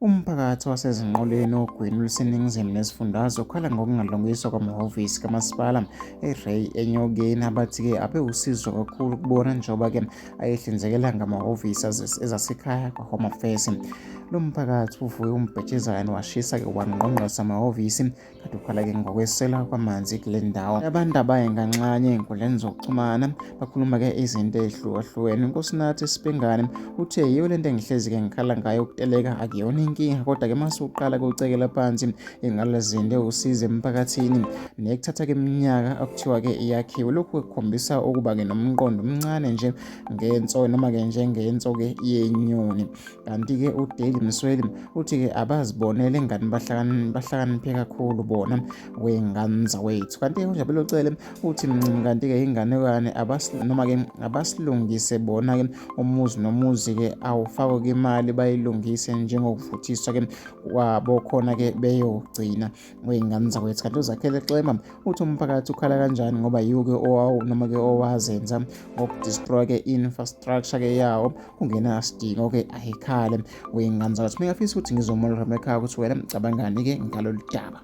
Umphakathi wasezinqoleni ogwini oluseningizimu nesifundazwe ukhala ngokungalungiswa kwamahhovisi kamasipala eRay enyokeni abathi-ke abe usizo kakhulu kubona njengoba-ke ayehlinzekela ngamahhovisi ezasekhaya kwa-Home Affairs. Lo mphakathi uvuye umbhejezane washisa-ke wangqongqoza amahhovisi kanti ukhala-ke ngokwesela kwamanzi kule ndawo. Abantu abaye nganxanye ey'nkundleni zokuxhumana bakhuluma-ke izinto ey'hlukahlukene. Unkosinathi Sibengane uthe yiyo le nto engihlezi-ke ngikhala ngayo ukuteleka akuyona inkinga, kodwa-ke mase uqala kucekela phansi ngalezinto ewusiza emphakathini nekuthatha-ke iminyaka okuthiwa-ke iyakhiwe. Lokhu kukhombisa ukuba-ke nomqondo omncane nje noma-ke njengenso-ke yenyoni. Kanti-ke uDale Msweli uthi-ke abazibonele ingane bahlakaniphe kakhulu bona wey'ngane wethu. Kanti-ke uNjabulelo Cele uthi kanti-ke inganekwane noma-ke abasilungise bona-ke umuzi nomuzi-ke awufakwe-ke imali bayilungise njengokuvuthiswa-ke kwabo khona-ke beyogcina wey'ngane zawethu. Kanti uZakhele Xema uthi umphakathi ukhala kanjani ngoba yiwo-ke noma-ke owazenza ngokudestroy-ke infrastructure-ke yawo kungenasidingo-ke ayikhale wey'ngane zawethu. Ngiyafisa ukuthi ngizomela ekhaya ukuthi wena cabangani-ke ngalolu daba.